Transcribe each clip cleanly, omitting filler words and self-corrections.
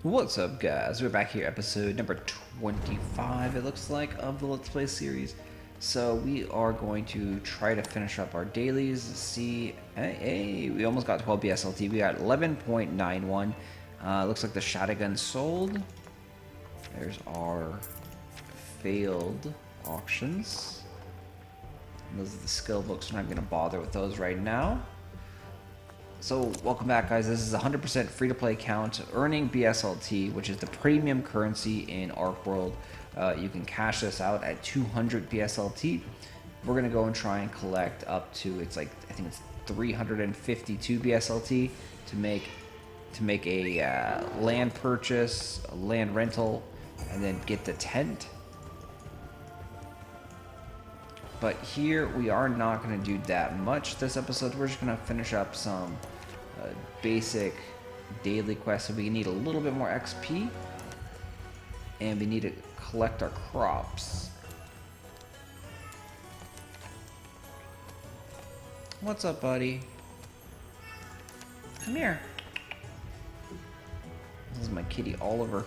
What's up, guys? We're back here, episode number 25, it looks like, of the Let's Play series. So we are going to try to finish up our dailies, see... Hey, we almost got 12 BSLT. We got 11.91. Looks like the shotgun sold. There's our failed auctions. Those are the skill books. We're not going to bother with those right now. So welcome back, guys. This is a 100% free-to-play account earning BSLT, which is the premium currency in Archeworld. You can cash this out at 200 BSLT. We're gonna go and try and collect up to, it's like, I think it's 352 BSLT to make a land purchase, a land rental, and then get the tent. But here we are not going to do that much this episode. We're just going to finish up some basic daily quests. So we need a little bit more XP, and we need to collect our crops. What's up, buddy? Come here. This is my kitty Oliver.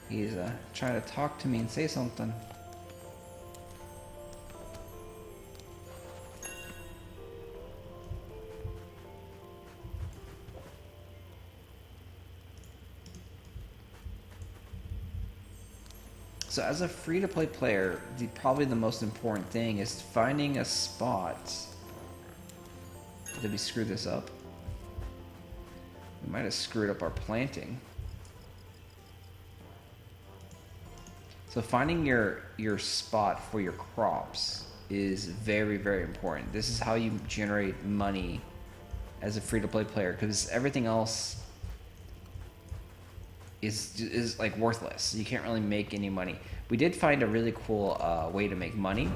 He's trying to talk to me and say something. So as a free-to-play player, probably the most important thing is finding a spot. Did we screw this up? We might have screwed up our planting. So finding your spot for your crops is very, very important. This is how you generate money as a free-to-play player, because everything else is like worthless. You can't really make any money. We did find a really cool way to make money.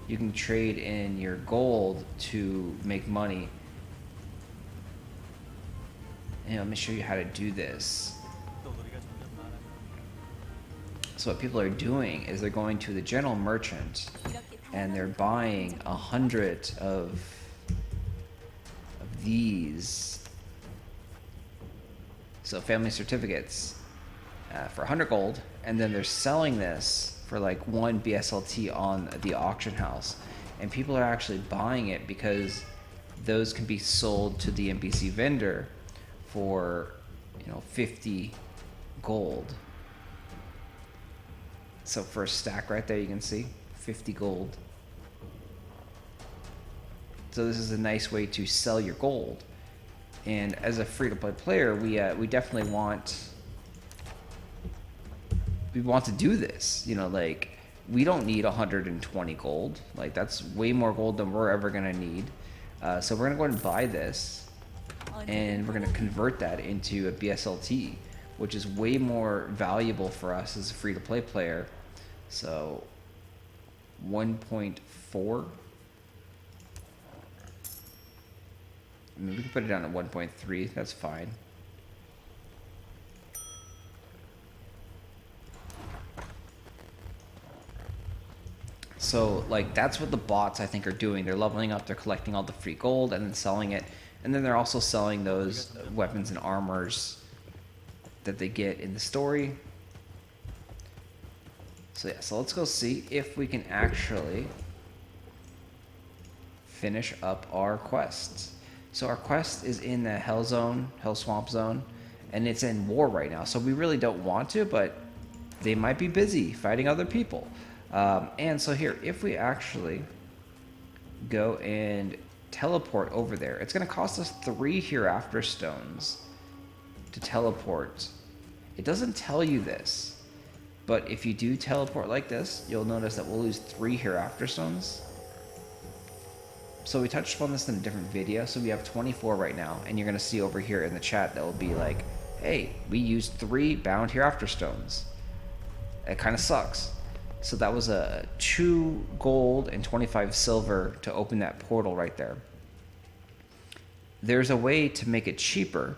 You can trade in your gold to make money. And let me show you how to do this. So what people are doing is they're going to the general merchant and they're buying 100 of these. So family certificates for 100 gold, and then they're selling this for like 1 BSLT on the auction house. And people are actually buying it because those can be sold to the NPC vendor for, 50 gold. So for a stack right there, you can see 50 gold. So this is a nice way to sell your gold. And as a free-to-play player, we definitely want to do this. Like, we don't need 120 gold. Like, that's way more gold than we're ever gonna need. So we're gonna go ahead and buy this, and we're gonna convert that into a BSLT, which is way more valuable for us as a free-to-play player. So 1.4. I mean, we can put it down at 1.3, that's fine. So, like, that's what the bots, I think, are doing. They're leveling up, they're collecting all the free gold and then selling it. And then they're also selling those weapons and armors that they get in the story. So yeah, so let's go see if we can actually finish up our quests. So our quest is in the Hell Zone, Hell Swamp Zone, and it's in war right now. So we really don't want to, but they might be busy fighting other people. And so here, if we actually go and teleport over there, it's going to cost us 3 Hereafter Stones to teleport. It doesn't tell you this, but if you do teleport like this, you'll notice that we'll lose 3 Hereafter Stones. So we touched upon this in a different video, so we have 24 right now, and you're going to see over here in the chat that will be like, hey, we used 3 bound Hereafter Stones. It kind of sucks. So that was a 2 gold and 25 silver to open that portal right there. There's a way to make it cheaper.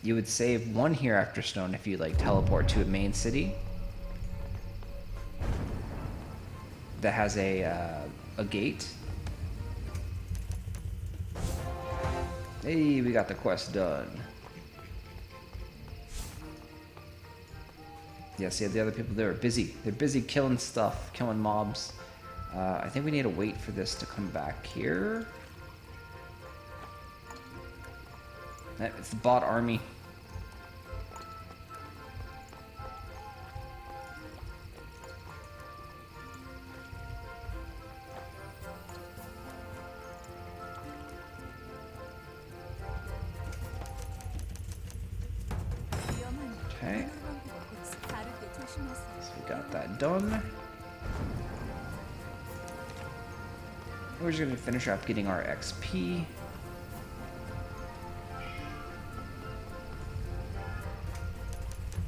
You would save 1 Hereafter Stone if you like teleport to a main city that has a gate. Hey, we got the quest done. Yeah, see, the other people, they're busy. They're busy killing stuff, killing mobs. I think we need to wait for this to come back here. It's the bot army. Okay. So we got that done. We're just gonna finish up getting our XP.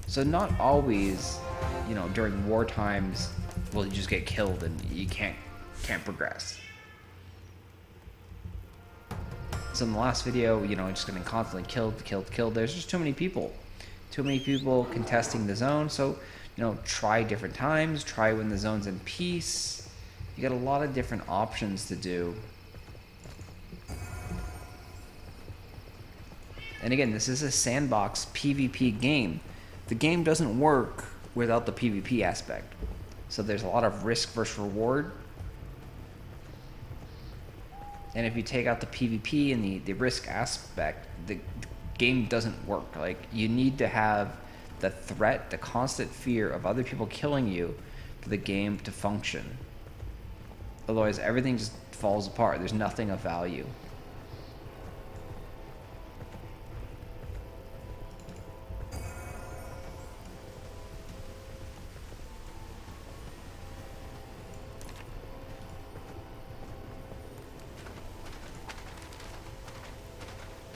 So not always, you know, during war times will you just get killed and you can't progress. So in the last video, you know, just getting constantly killed. There's just too many people contesting the zone. So, you know, try different times, try when the zone's in peace. You got a lot of different options to do. And again, this is a sandbox PvP game. The game doesn't work without the PvP aspect. So there's a lot of risk versus reward. And if you take out the PvP and the risk aspect, the game doesn't work. Like, you need to have the threat, the constant fear of other people killing you for the game to function. Otherwise, everything just falls apart. There's nothing of value.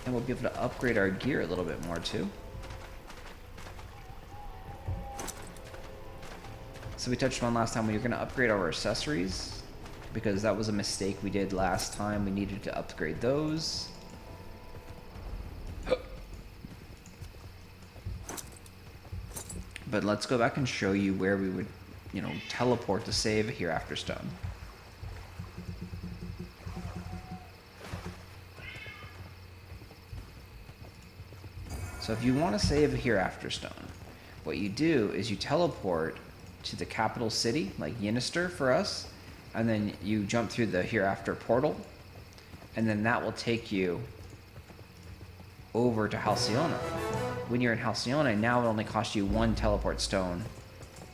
And we'll be able to upgrade our gear a little bit more too. So we touched on last time we were going to upgrade our accessories, because that was a mistake we did last time. We needed to upgrade those. But let's go back and show you where we would, you know, teleport to save a Hereafter Stone. So if you want to save a Hereafter Stone, what you do is you teleport to the capital city, like Yinister for us, and then you jump through the Hereafter portal, and then that will take you over to Halcyona. When you're in Halcyona, now it only costs you 1 teleport stone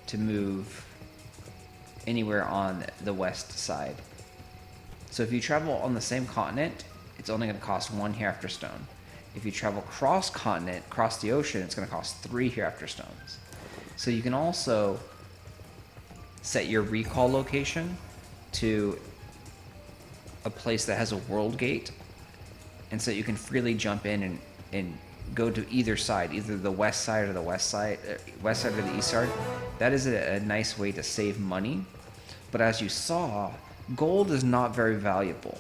to move anywhere on the west side. So if you travel on the same continent, it's only going to cost 1 Hereafter Stone. If you travel cross-continent, across the ocean, it's going to cost 3 Hereafter Stones. So you can also set your recall location to a place that has a world gate, and so you can freely jump in and go to either side, either the west side or the west side or the east side. That is a nice way to save money. But as you saw, gold is not very valuable.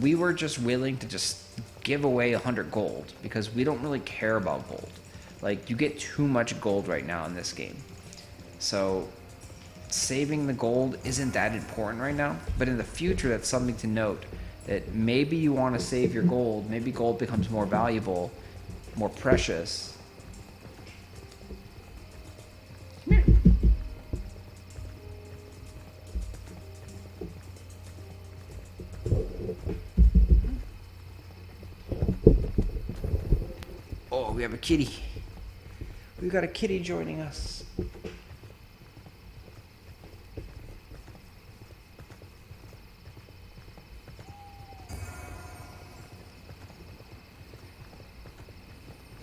We were just willing to just give away 100 gold because we don't really care about gold. Like, you get too much gold right now in this game. So saving the gold isn't that important right now, but in the future that's something to note, that maybe you want to save your gold, maybe gold becomes more valuable, more precious. Come here. Oh, we have a kitty. We've got a kitty joining us.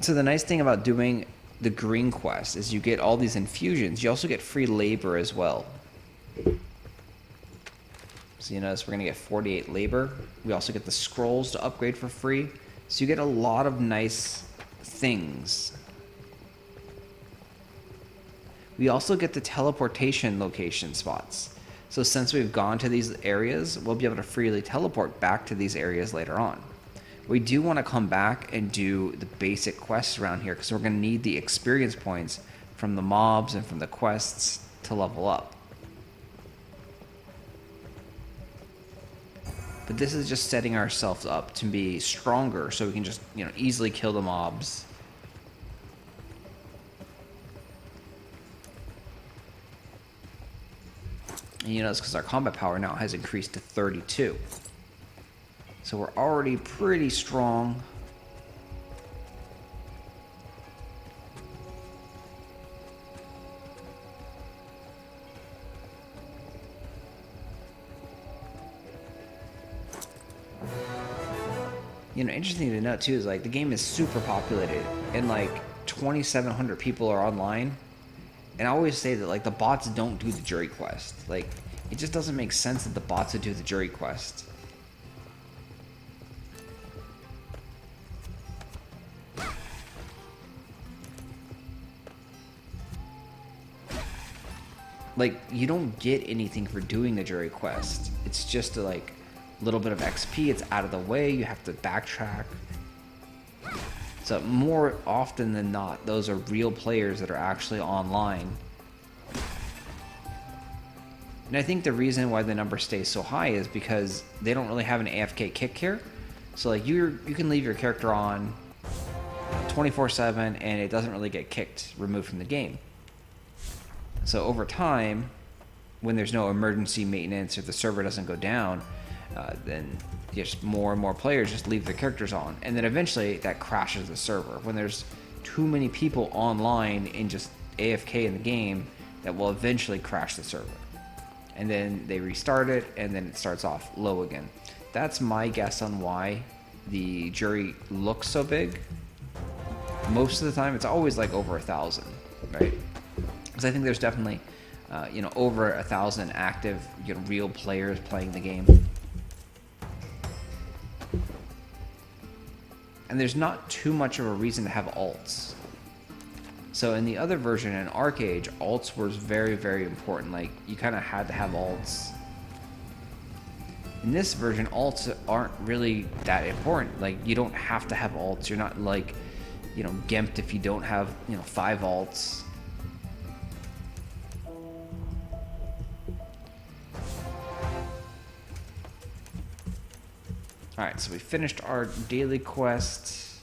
So the nice thing about doing the green quest is you get all these infusions. You also get free labor as well. So you notice we're going to get 48 labor. We also get the scrolls to upgrade for free. So you get a lot of nice things. We also get the teleportation location spots. So since we've gone to these areas, we'll be able to freely teleport back to these areas later on. We do want to come back and do the basic quests around here because we're going to need the experience points from the mobs and from the quests to level up. But this is just setting ourselves up to be stronger so we can just, you know, easily kill the mobs. And you know, it's because our combat power now has increased to 32. So we're already pretty strong. You know, interesting to note too is like the game is super populated and like 2,700 people are online. And I always say that like the bots don't do the jury quest. Like it just doesn't make sense that the bots would do the jury quest. Like you don't get anything for doing the jury quest. It's just a like little bit of XP. It's out of the way. You have to backtrack. So more often than not, those are real players that are actually online. And I think the reason why the number stays so high is because they don't really have an AFK kick here. So like you can leave your character on 24/7 and it doesn't really get kicked, removed from the game. So over time, when there's no emergency maintenance or the server doesn't go down, then just more and more players just leave their characters on. And then eventually that crashes the server. When there's too many people online and just AFK in the game, that will eventually crash the server. And then they restart it and then it starts off low again. That's my guess on why the jury looks so big. Most of the time it's always like over 1,000, right? Because I think there's definitely you know, over 1,000 active, you know, real players playing the game. And there's not too much of a reason to have alts. So in the other version, in Arcade, alts was very, very important. Like, you kind of had to have alts. In this version, alts aren't really that important. Like, you don't have to have alts. You're not, like, you know, gimped if you don't have, you know, 5 alts. Alright, so we finished our daily quest.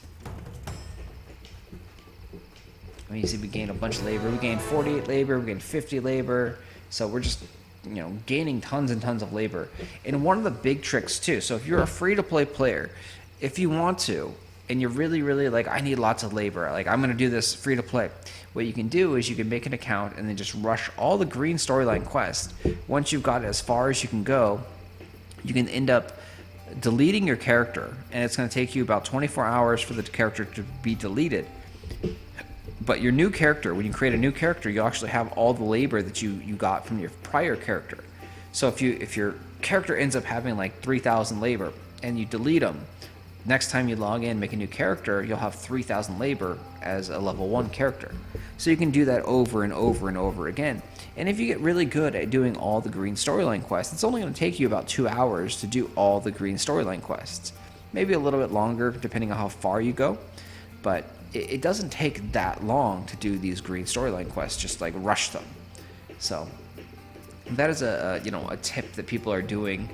I mean, you see we gained a bunch of labor. We gained 48 labor, we gained 50 labor. So we're just, you know, gaining tons and tons of labor. And one of the big tricks too, so if you're a free-to-play player, if you want to, and you're really, really like, I need lots of labor, like I'm going to do this free-to-play, what you can do is you can make an account and then just rush all the green storyline quests. Once you've got as far as you can go, you can end up deleting your character, and it's going to take you about 24 hours for the character to be deleted. But your new character, when you create a new character, you actually have all the labor that you got from your prior character. So if your character ends up having like 3,000 labor and you delete them, next time you log in, make a new character, you'll have 3,000 labor as a level 1 character. So you can do that over and over and over again. And if you get really good at doing all the green storyline quests, it's only going to take you about 2 hours to do all the green storyline quests. Maybe a little bit longer depending on how far you go, but it doesn't take that long to do these green storyline quests, just like rush them. So that is a tip that people are doing.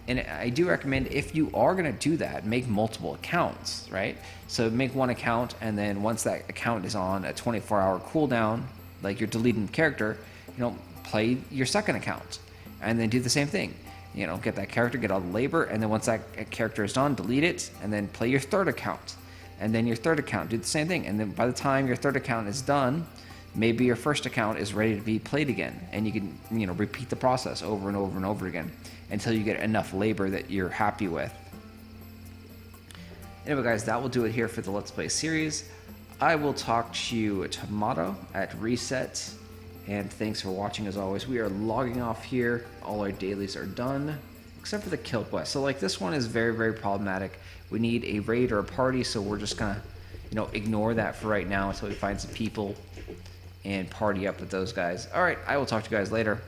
And I do recommend, if you are going to do that, make multiple accounts, right? So make one account, and then once that account is on a 24-hour cooldown, like you're deleting the character, you know, play your second account, and then do the same thing. You know, get that character, get all the labor, and then once that character is done, delete it, and then play your third account. And then your third account, do the same thing. And then by the time your third account is done, maybe your first account is ready to be played again, and you can, you know, repeat the process over and over and over again until you get enough labor that you're happy with. Anyway, guys, that will do it here for the Let's Play series. I will talk to you tomorrow at reset, and thanks for watching. As always, we are logging off here. All our dailies are done, except for the kill quest. So like this one is very, very problematic. We need a raid or a party, so we're just gonna, you know, ignore that for right now until we find some people and party up with those guys. All right, I will talk to you guys later.